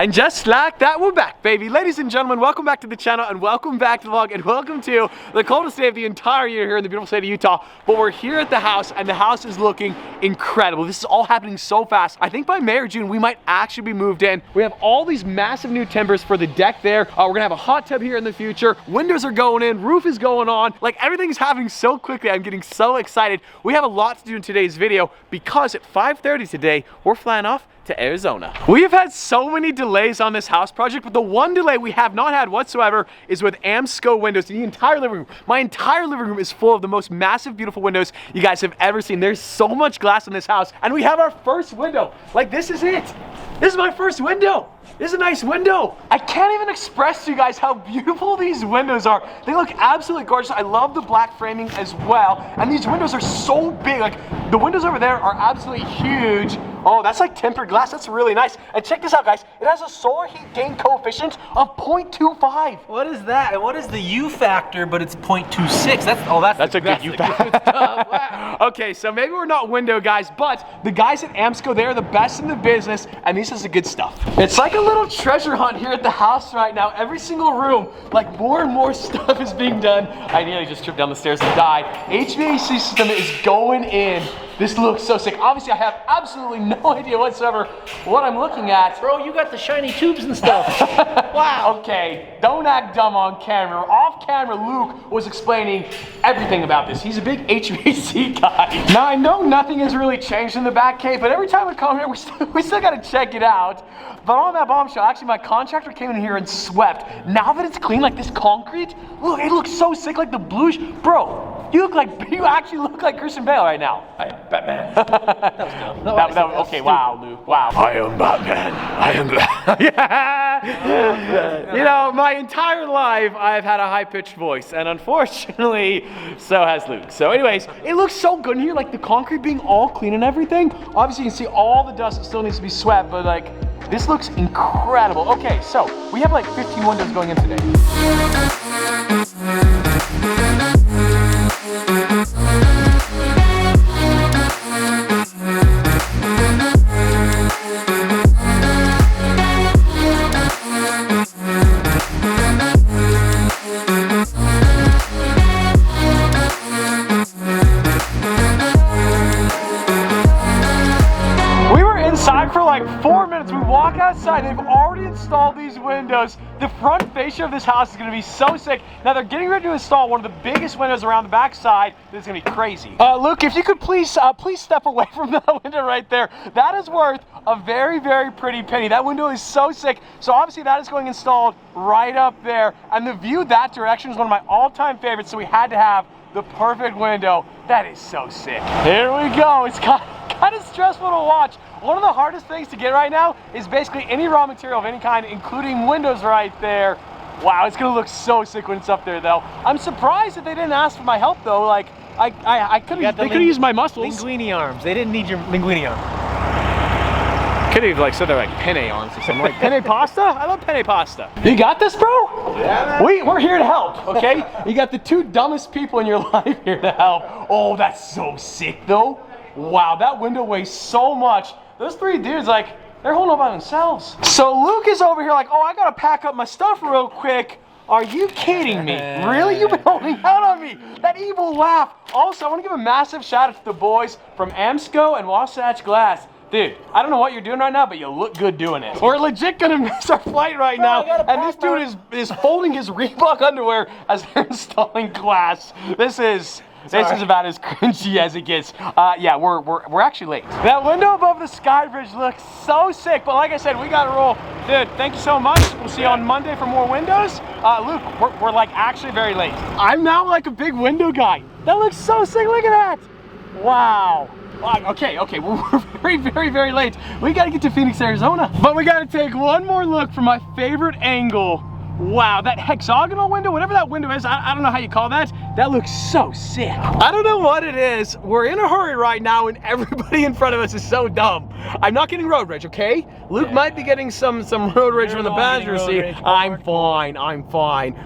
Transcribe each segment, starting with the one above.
And just like that, we're back, baby. Ladies and gentlemen, welcome back to the channel, and welcome back to the vlog, and welcome to the coldest day of the entire year here in the beautiful state of Utah. But we're here at the house, and the house is looking incredible. This is all happening so fast. I think by May or June, we might actually be moved in. We have all these massive new timbers for the deck there. We're gonna have a hot tub here in the future. Windows are going in, roof is going on. Like, everything's happening so quickly. I'm getting so excited. We have a lot to do in today's video because at 5:30 today, we're flying off to Arizona. We have had so many delays on this house project, but the one delay we have not had whatsoever is with AMSCO windows in the entire living room. My entire living room is full of the most massive, beautiful windows you guys have ever seen. There's so much glass in this house, and we have our first window. Like, this is it. This is my first window. This is a nice window. I can't even express to you guys how beautiful these windows are. They look absolutely gorgeous. I love the black framing as well. And these windows are so big. Like, the windows over there are absolutely huge. Oh, that's like tempered glass. That's really nice. And check this out, guys. It has a solar heat gain coefficient of 0.25. What is that? And what is the U factor, but it's 0.26? That's a good U factor. Wow. Okay, so maybe we're not window guys, but the guys at AMSCO, they're the best in the business, and this is the good stuff. It's like a little treasure hunt here at the house right now. Every single room, like, more and more stuff is being done. I nearly just tripped down the stairs and died. HVAC system is going in. This looks so sick. Obviously, I have absolutely no idea whatsoever what I'm looking at. Bro, you got the shiny tubes and stuff. Wow. Okay, don't act dumb on camera. Off camera, Luke was explaining everything about this. He's a big HVAC guy. Now, I know nothing has really changed in the back cave, but every time we come here, we still gotta check it out. But on that bombshell, actually, my contractor came in here and swept. Now that it's clean, like this concrete, look, it looks so sick, like the bluish. Bro, you actually look like Christian Bale right now. Batman. That was dumb. Okay, wow, Luke, wow. I am Batman. I am Batman. Yeah. You know, my entire life, I've had a high-pitched voice, and unfortunately, so has Luke. So anyways, it looks so good in here, like the concrete being all clean and everything. Obviously, you can see all the dust that still needs to be swept, but like, this looks incredible. Okay, so we have like 15 windows going in today. For like 4 minutes, we walk outside, they've already installed these windows. The front fascia of this house is gonna be so sick. Now they're getting ready to install one of the biggest windows around the back side. This is gonna be crazy. Luke, if you could please step away from that window right there. That is worth a very, very pretty penny. That window is so sick. So obviously that is going installed right up there. And the view that direction is one of my all-time favorites, so we had to have the perfect window. That is so sick. Here we go. It's kind of stressful to watch. One of the hardest things to get right now is basically any raw material of any kind, including windows right there. Wow, it's gonna look so sick when it's up there though. I'm surprised that they didn't ask for my help though. Like, they could have used my muscles. Linguini arms. They didn't need your linguini arm. Could have like said they're like penne arms or something. Like penne pasta? I love penne pasta. You got this, bro? Yeah, man. We're here to help, okay? You got the two dumbest people in your life here to help. Oh, that's so sick though. Wow, that window weighs so much. Those three dudes, like, they're holding up by themselves. So Luke is over here like, oh, I gotta pack up my stuff real quick. Are you kidding me? Really? You've been holding out on me. That evil laugh. Also, I wanna give a massive shout out to the boys from AMSCO and Wasatch Glass. Dude, I don't know what you're doing right now, but you look good doing it. We're legit gonna miss our flight right now, and this dude is folding his Reebok underwear as they're installing glass. This is about as cringy as it gets. Yeah, we're actually late. That window above the sky bridge looks so sick, but like I said, we gotta roll. Dude, thank you so much. We'll see you on Monday for more windows. Luke, we're like actually very late. I'm now like a big window guy. That looks so sick, look at that. Wow. Okay, we're very, very, very late. We gotta get to Phoenix, Arizona. But we gotta take one more look from my favorite angle. Wow, that hexagonal window, whatever that window is, I don't know how you call that. That looks so sick. I don't know what it is. We're in a hurry right now and everybody in front of us is so dumb. I'm not getting road rage, okay? Luke might be getting some road rage from the passenger seat. I'm fine.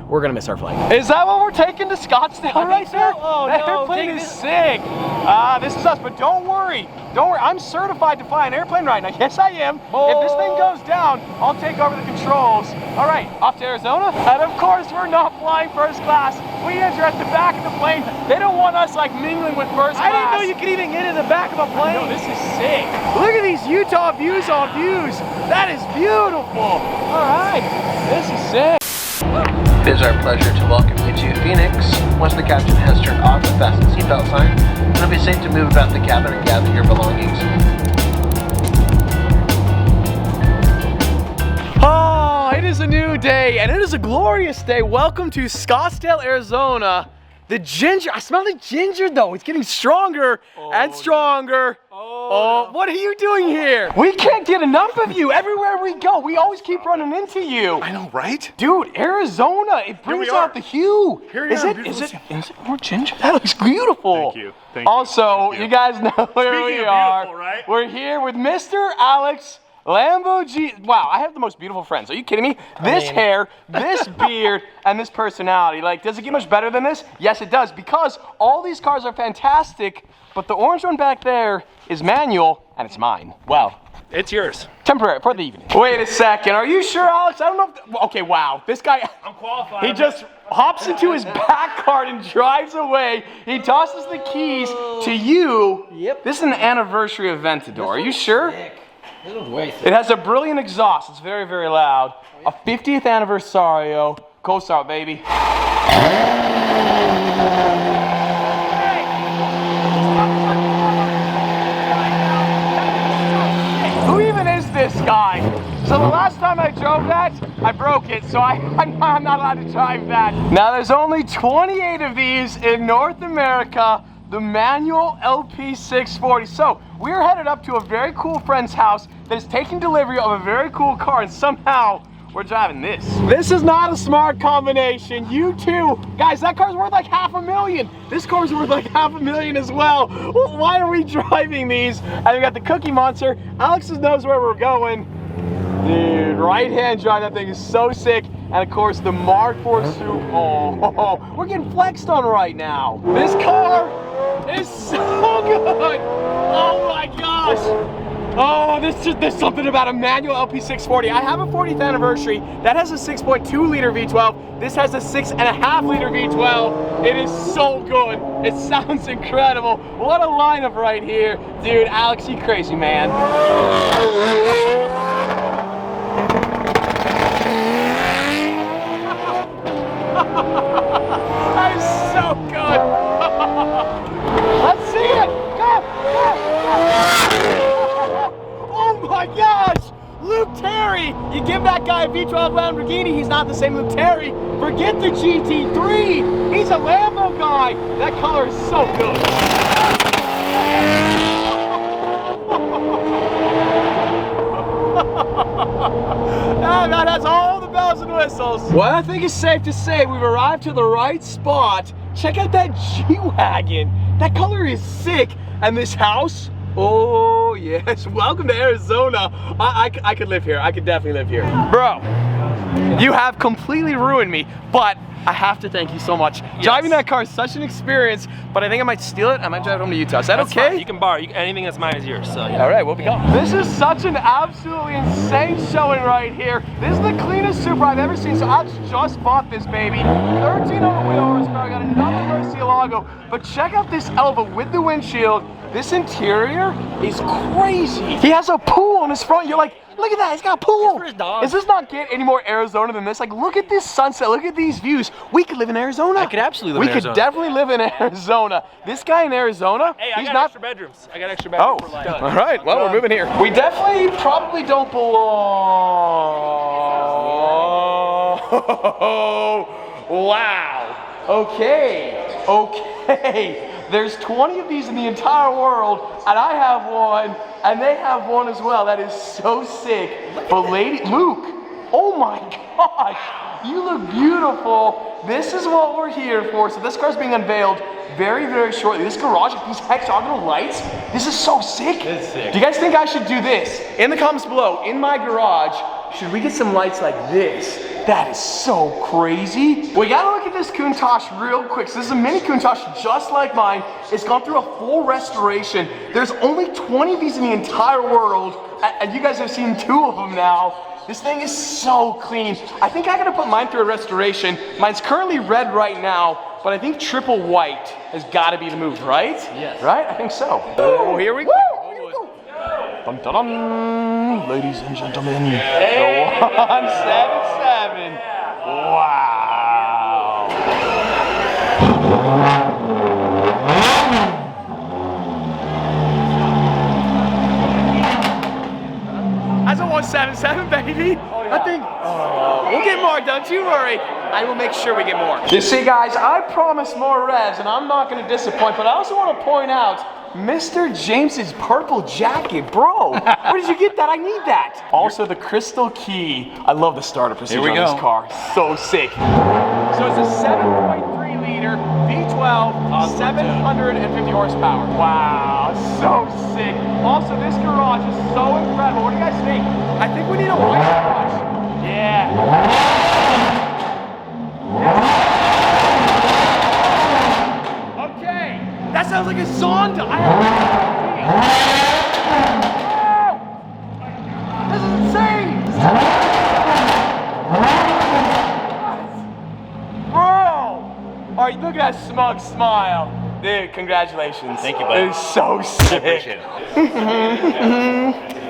We're gonna miss our flight. Is that what we're taking to Scottsdale right there? Oh, that no, airplane is sick. This is us, but don't worry. I'm certified to fly an airplane right now. Yes, I am. If this thing goes down, I'll take over the controls. All right, off to Arizona. And of course, we're not flying first class. We enter at the back of the plane. They don't want us like mingling with first class. I didn't know you could even get in the back of a plane. No, this is sick. Look at these Utah views on views. That is beautiful. All right, this is sick. It is our pleasure to welcome you to Phoenix. Once the captain has turned off the fasten seatbelt sign, it'll be safe to move about the cabin and gather your belongings. Oh, it is a new day, and it is a glorious day. Welcome to Scottsdale, Arizona. The ginger, I smell the ginger though. It's getting stronger and stronger. Oh, what are you doing here? We can't get enough of you. Everywhere we go, we always keep running into you. I know, right? Dude, Arizona, it brings out the hue. Here we is are, it more ginger? That looks beautiful. Thank you. Thank you. Also, Thank you. you guys know where Speaking we of are. beautiful, right? We're here with Mr. Alex Lambo G. Wow, I have the most beautiful friends. Are you kidding me? This hair, this beard, and this personality. Like, does it get much better than this? Yes, it does, because all these cars are fantastic, but the orange one back there is manual, and it's mine. Well, It's yours. temporary, for the evening. Wait a second, are you sure, Alex? I don't know if, okay, wow, this guy, I'm qualified. he just hops into his back cart and drives away. He tosses the keys to you. Yep. This is an anniversary of Aventador. Are you sure? This one's way sick. It has a brilliant exhaust. It's very, very loud. A 50th anniversario. Coast out, baby. Who even is this guy? So the last time I drove that, I broke it, so I'm not allowed to drive that. Now there's only 28 of these in North America, the manual LP640. So we're headed up to a very cool friend's house that is taking delivery of a very cool car, and somehow we're driving this. This is not a smart combination. You too. Guys, that car's worth like $500,000. This car's worth like $500,000 as well. Why are we driving these? And we got the Cookie Monster. Alex knows where we're going. Dude, right-hand drive, that thing is so sick. And of course, the Mark IV Soup. Oh, we're getting flexed on right now. This car is so good. Oh my gosh. Oh, there's something about a manual LP640. I have a 40th anniversary. That has a 6.2 liter V12. This has a 6.5 liter V12. It is so good. It sounds incredible. What a lineup right here. Dude, Alex, you crazy, man. That is so good. Let's see it. Go. Oh my gosh. Luke Terry. You give that guy a V12 Lamborghini, he's not the same Luke Terry. Forget the GT3. He's a Lambo guy. That color is so good. Oh, that has all the bells and whistles. Well, I think it's safe to say we've arrived to the right spot. Check out that G-Wagon. That color is sick. And this house, oh yes, welcome to Arizona. I could live here. I could definitely live here. Bro, you have completely ruined me, but I have to thank you so much. Yes. Driving that car is such an experience, but I think I might steal it. I might drive it home to Utah. Is that okay? Fine. You can borrow. Anything that's mine is yours. So, yeah. All right, we'll be going. This is such an absolutely insane showing right here. This is the cleanest Supra I've ever seen. So I just bought this baby. 1300 wheel horsepower. Got another Murcielago. But check out this Elva with the windshield. This interior is crazy. He has a pool on his front. You're like, look at that, he's got a pool. It's for his dog. Does this not get any more Arizona than this? Like, look at this sunset, look at these views. We could live in Arizona. I could absolutely live in Arizona. We could definitely live in Arizona. This guy in Arizona, Hey, he's I got not extra bedrooms. I got extra bedrooms for life. all right, well, we're moving here. We definitely probably don't belong. Wow. Okay. There's 20 of these in the entire world, and I have one, and they have one as well. That is so sick. But Luke, oh my gosh. you look beautiful. This is what we're here for. So this car's being unveiled very, very shortly. This garage with these hexagonal lights, this is so sick. It's sick. Do you guys think I should do this? In the comments below, in my garage, should we get some lights like this? That is so crazy. We gotta look at this Countach real quick. So this is a mini Countach just like mine. It's gone through a full restoration. There's only 20 of these in the entire world, and you guys have seen 2 of them now. This thing is so clean. I think I gotta put mine through a restoration. Mine's currently red right now, but I think triple white has gotta be the move, right? Yes. Right? I think so. Oh, here we go. Dun, dun, dun. Ladies and gentlemen, the 177. Wow. That's a 177, baby. Oh, yeah. I think we'll get more, don't you worry. I will make sure we get more. You see, guys, I promised more revs, and I'm not going to disappoint, but I also want to point out Mr. James's purple jacket, bro. Where did you get that? I need that. Also, the crystal key. I love the starter procedure on this car. So sick. So it's a 7.3 liter V12, 750 horsepower. Wow, so sick. Also, this garage is so incredible. What do you guys think? I think we need a white garage. Yeah. That sounds like a Zonda. This is insane. Bro. All right, look at that smug smile. Dude, congratulations. Thank you, buddy. It is so sick. I appreciate it.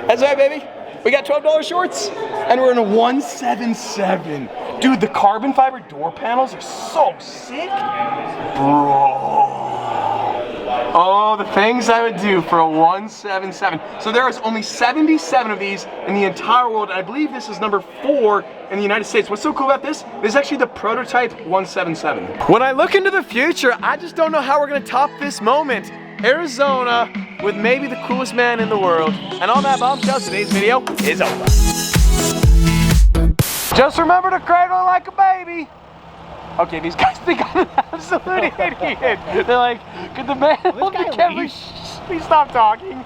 That's right, baby. We got $12 shorts, and we're in a 177. Dude, the carbon fiber door panels are so sick. Bro. Oh, the things I would do for a 177. So there is only 77 of these in the entire world. And I believe this is number 4 in the United States. What's so cool about this? This is actually the prototype 177. When I look into the future, I just don't know how we're gonna top this moment. Arizona with maybe the coolest man in the world. And on that bombshell, today's video is over. Just remember to cradle it like a baby. Okay, these guys think I'm an absolute idiot. They're like, could the man hold the camera? Please stop talking.